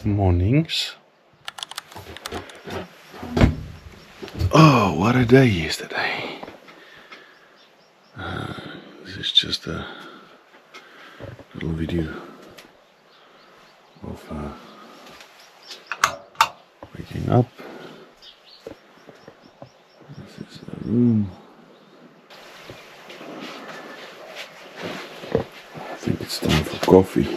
Mornings. Oh, what a day yesterday. This is just a little video of waking up. This is the room. I think it's time for coffee.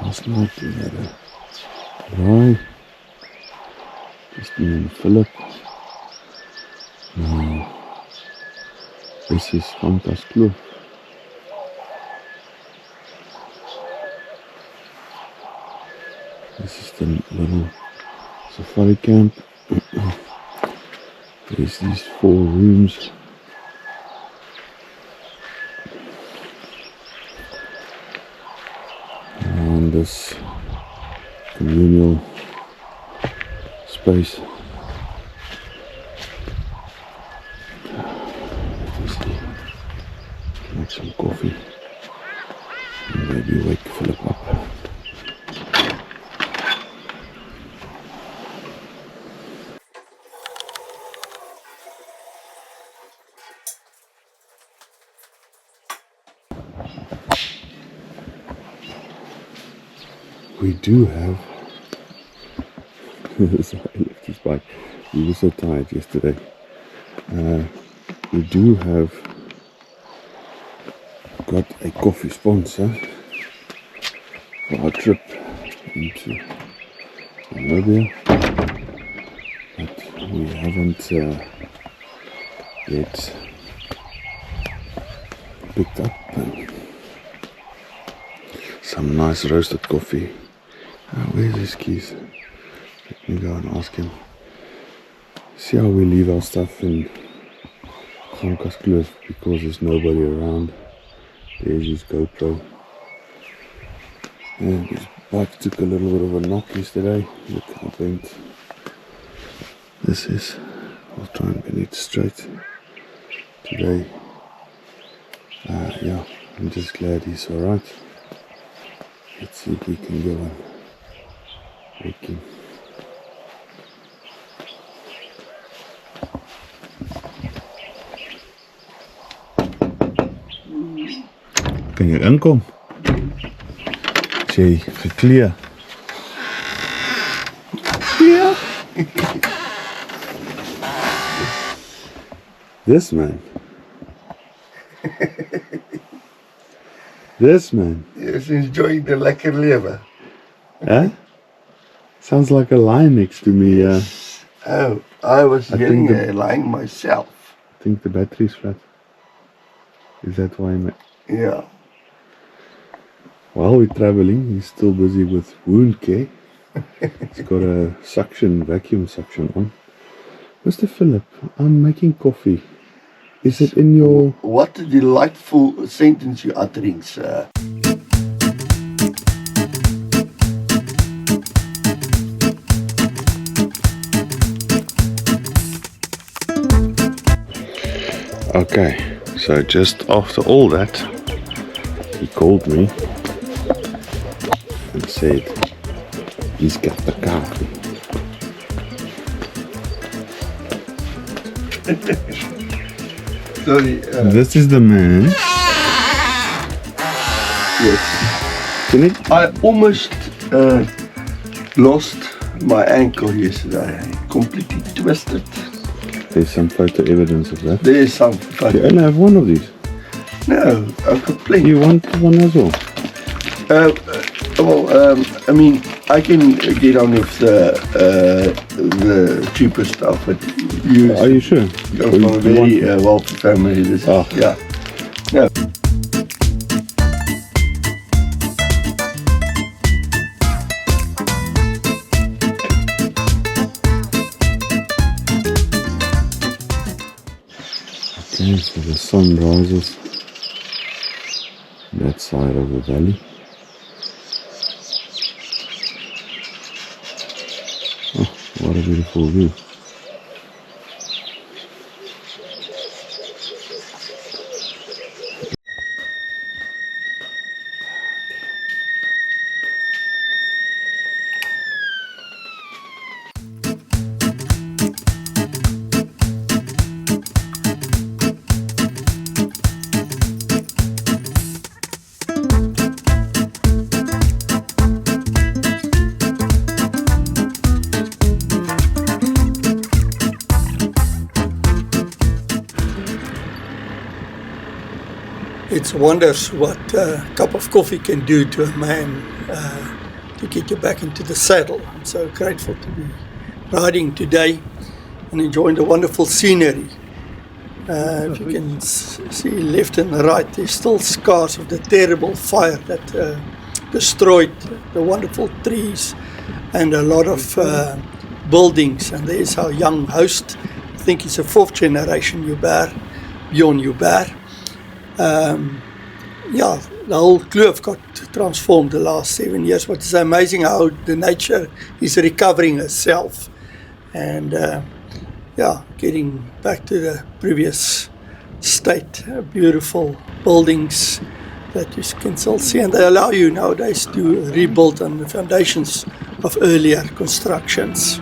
Last night we had a rye, just me and Phillip. Now, this is Gamkaskloof. This is the little safari camp. There's these 4 rooms. And this communal space. Let me see. Make some coffee. And maybe wake Phillip up. We do have sorry, I left his bike. We were so tired yesterday. We do have got a coffee sponsor for our trip into Namibia, but we haven't yet picked up some nice roasted coffee. Where's his keys? Let me go and ask him. See how we leave our stuff in Gamkaskloof because there's nobody around. There's his GoPro. And his bike took a little bit of a knock yesterday. Look how bent this is. I'll try and bend it straight today. Yeah, I'm just glad he's alright. Let's see if we can go and wake him. Kan jy inkom? Is jy gekleed? Ja. This man. This man. Is enjoying the lekker lewe. Huh? Sounds like a lion next to me. Oh, I was hearing a lion myself. I think the battery's flat. Is that why I'm... Yeah. While we're traveling, he's still busy with wound care. He's got a vacuum suction on. Mr. Phillip, I'm making coffee. Is it in your... What a delightful sentence you're uttering, sir. Okay, so just after all that, he called me and said he's got the coffee. Sorry. This is the man. Yes. Can it? I almost lost my ankle yesterday. Completely twisted. There's some photo evidence of that. There is some. You only have one of these. No, I've got plenty. You want one as well? I mean, I can get on with the cheaper stuff, but you. Are you sure? You're from a very wealthy family. This oh. Yeah. No. Okay, so the sun rises on that side of the valley. Oh, what a beautiful view. It's wonders what a cup of coffee can do to a man to get you back into the saddle. I'm so grateful to be riding today and enjoying the wonderful scenery. If you can see left and right, there's still scars of the terrible fire that destroyed the wonderful trees and a lot of buildings. And there's our young host. I think he's a 4th generation Joubert, Bjorn Joubert. Yeah, the whole kloof got transformed the last 7 years, but it's amazing how the nature is recovering itself and yeah, getting back to the previous state. Beautiful buildings that you can still see, and they allow you nowadays to rebuild on the foundations of earlier constructions.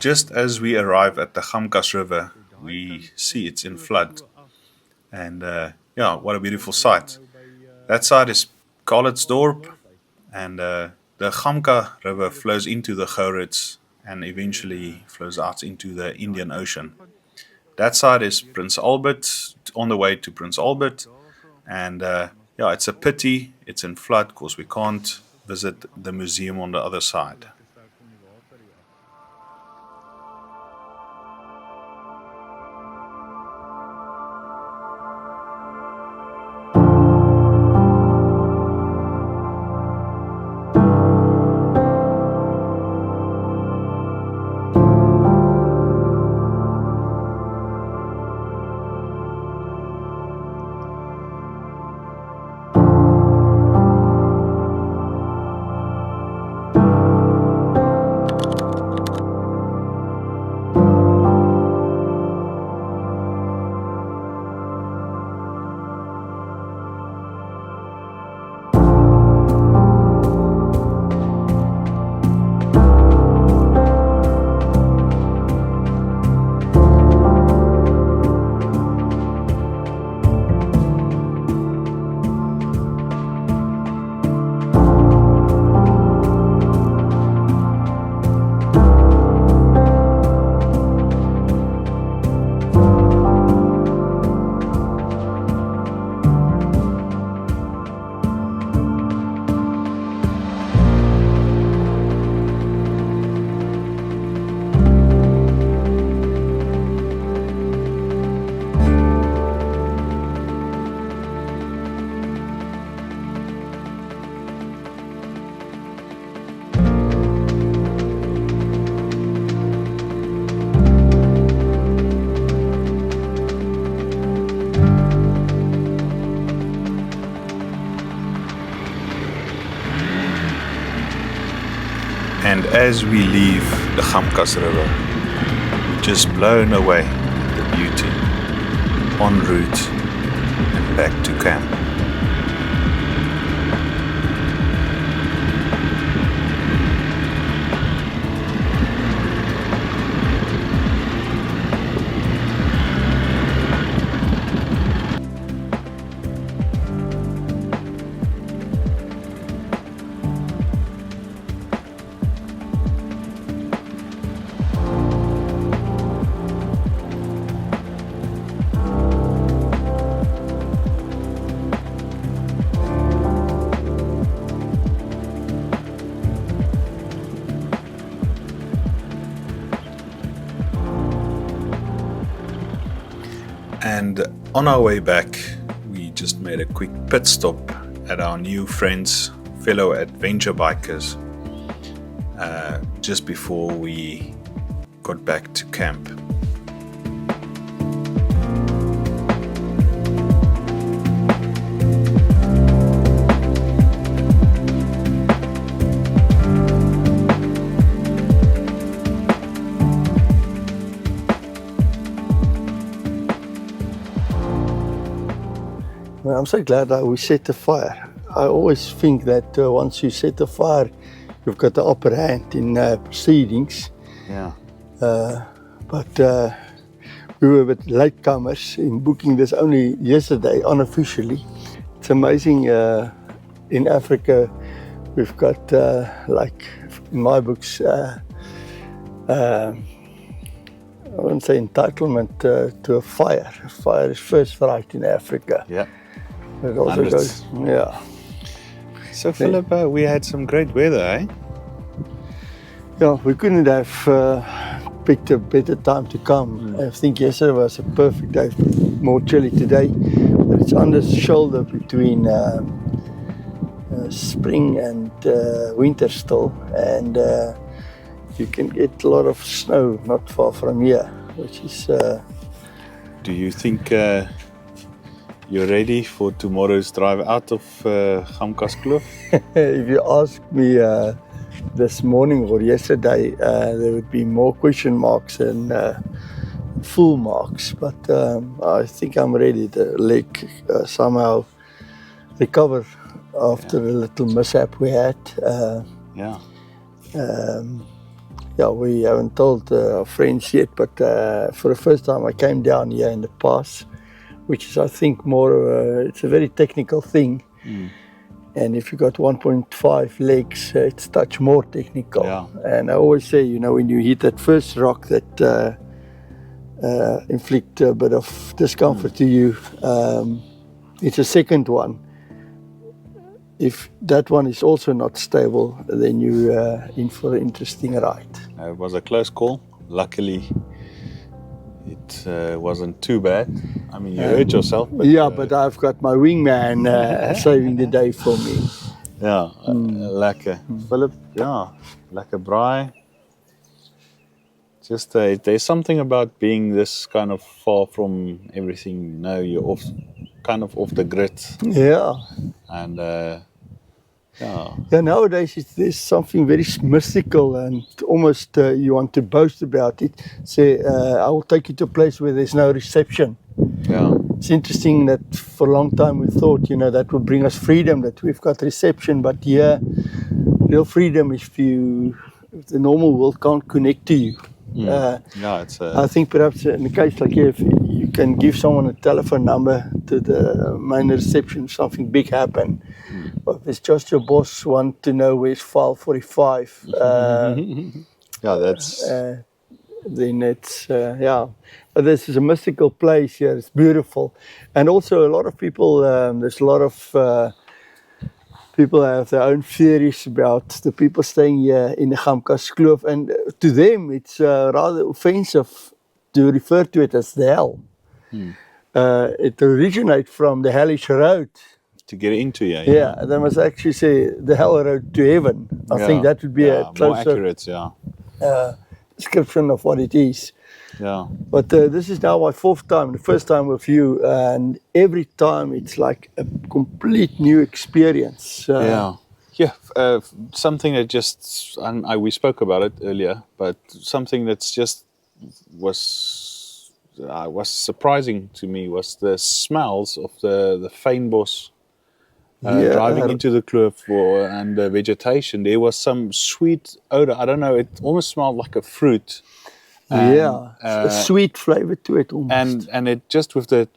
Just as we arrive at the Gamkas River, we see it's in flood. And yeah, what a beautiful sight. That side is Calitzdorp, and the Gamka River flows into the Gourits and eventually flows out into the Indian Ocean. That side is Prince Albert, on the way to Prince Albert. And yeah, it's a pity it's in flood because we can't visit the museum on the other side. And as we leave the Gamkas River, we're just blown away at the beauty, en route and back to camp. And on our way back, we just made a quick pit stop at our new friends, fellow adventure bikers, just before we got back to camp. Well, I'm so glad that we set the fire. I always think that once you set the fire, you've got the upper hand in proceedings. Yeah. But we were a bit latecomers in booking this only yesterday, unofficially. It's amazing. In Africa, we've got, like in my books, I wouldn't say entitlement to a fire. A fire is first right in Africa. Yeah. It also goes, yeah. So Philip, we had some great weather, eh? Yeah, we couldn't have picked a better time to come. I think yesterday was a perfect day, more chilly today, but it's on the shoulder between spring and winter still, and you can get a lot of snow not far from here, which is... Do you think you're ready for tomorrow's drive out of Gamkaskloof? If you ask me this morning or yesterday, there would be more question marks than full marks, but I think I'm ready. The leg somehow recover after the little mishap we had. Yeah. Yeah, we haven't told our friends yet, but for the first time I came down here in the pass, which is, I think, more of a, it's a very technical thing. And if you got 1.5 legs, it's much more technical. Yeah. And I always say, you know, when you hit that first rock that inflict a bit of discomfort to you, it's a second one. If that one is also not stable, then you're in for an interesting ride. It was a close call. Luckily, it wasn't too bad. I mean, you hurt yourself. But, yeah, but I've got my wingman saving the day for me. Yeah, lekker. Philip, yeah, lekker braai. Just there's something about being this kind of far from everything. You know, you're kind of off the grid. Yeah. And yeah, nowadays there's something very mystical and almost you want to boast about it. Say, I will take you to a place where there's no reception. Yeah. It's interesting that for a long time we thought, you know, that would bring us freedom, that we've got reception, but here, real freedom is if the normal world can't connect to you. Yeah, it's I think perhaps in a case like here, if you can give someone a telephone number to the main reception, something big happen. But if it's just your boss want to know where's file 45, yeah, that's then it's yeah. But this is a mystical place here. It's beautiful, and also a lot of people. There's a lot of people have their own theories about the people staying here in the Gamkaskloof, and to them it's rather offensive to refer to it as the hell. It originates from the hellish road. to get into here. Yeah, they must actually say the hell road to heaven. I think that would be a more closer accurate. description of what it is. Yeah. But this is now my fourth time, the first time with you, and every time it's like a complete new experience. Something that just, and we spoke about it earlier, but something that's just was surprising to me was the smells of the fynbos. Driving into the kloof and the vegetation, there was some sweet odor. I don't know, it almost smelled like a fruit. A sweet flavor to it almost. And it just with the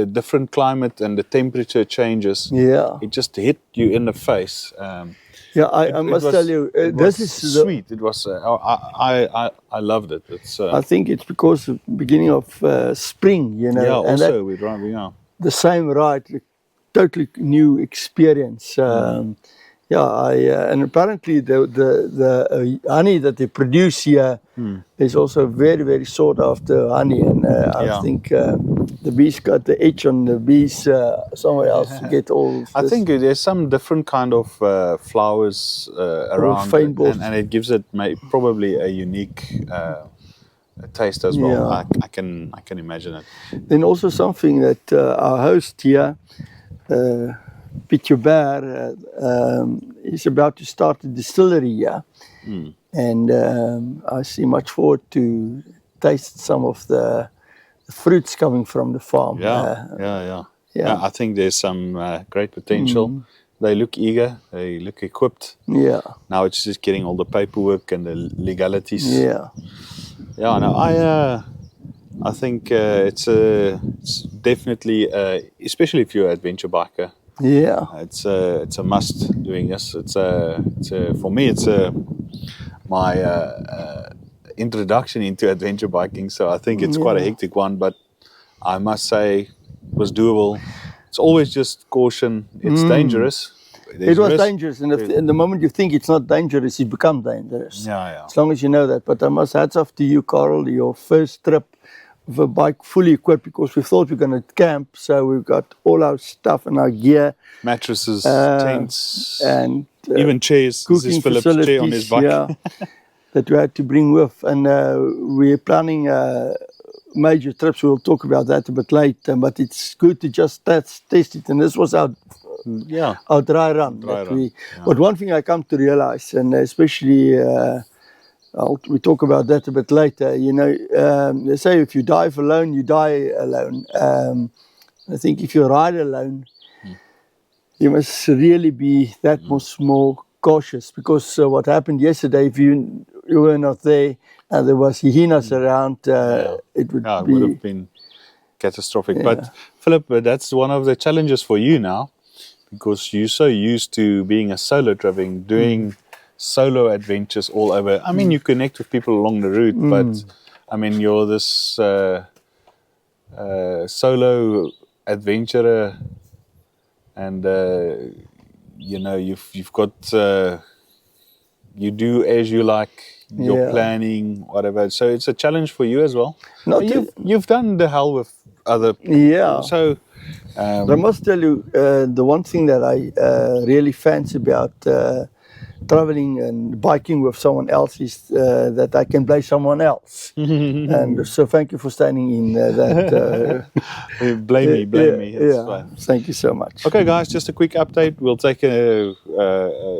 different climate and the temperature changes, it just hit you in the face. I must tell you, this is sweet. It was. I loved it. It's. I think it's because of the beginning of spring, you know. Yeah. And also, we're driving. Yeah. The same ride, totally new experience. Yeah, and apparently the honey that they produce here is also very, very sought after honey, and I think the bees got the itch on the bees somewhere else to get all. I think there's some different kind of flowers around, and it gives it probably a unique taste as well. Yeah. I can imagine it. Then also something that our host here, Pixabay, is about to start a distillery here, and I see much forward to taste some of the fruits coming from the farm. Yeah. I think there's some great potential. They look eager. They look equipped. Yeah. Now it's just getting all the paperwork and the legalities. Yeah. Yeah. No, I think it's definitely, especially if you're an adventure biker. Yeah. It's a must doing this. It's for me. It's my introduction into adventure biking. So I think it's quite a hectic one, but I must say it was doable. It's always just caution. It's dangerous. It was dangerous, and the moment you think it's not dangerous, it becomes dangerous. Yeah. As long as you know that. But I must hats off to you, Carl. Your first trip with a bike fully equipped, because we thought we were going to camp, so we've got all our stuff and our gear, mattresses, tents, and even chairs. This is Philip's chair on his bike. Yeah, that we had to bring with, and we're planning major trips. We'll talk about that a bit later, but it's good to just test it. And this was our dry run. But one thing I come to realize, and especially we talk about that a bit later, you know, they say if you dive alone, you die alone. I think if you ride alone, you must really be that much more cautious, because what happened yesterday, if you were not there and there was hyenas around, it would have been catastrophic. But Philip, that's one of the challenges for you now, because you're so used to being a solo traveling, doing solo adventures all over. I mean, you connect with people along the route, but I mean, you're this solo adventurer, and you know, you've got you do as you like. You're planning, whatever. So it's a challenge for you as well. You've done the hell with other people. Yeah. So I must tell you, the one thing that I really fancy about traveling and biking with someone else is that I can blame someone else. And so thank you for standing in that. Blame me. It's fine. Thank you so much. Okay, guys, just a quick update. We'll take a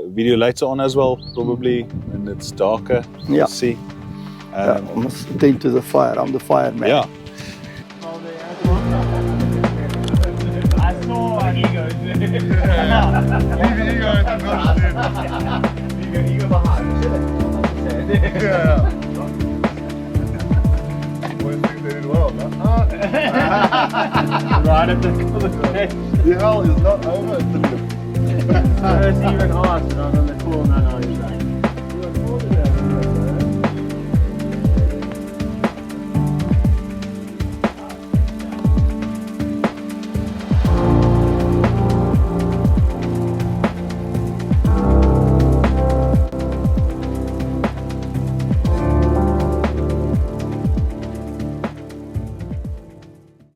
video later on as well, probably when it's darker. Yeah. See. I must attend to the fire. I'm the fireman. Yeah. I saw egos. Ego behind. Yeah. Boys think they did well, huh? Right at the The hell is not over. First even asked.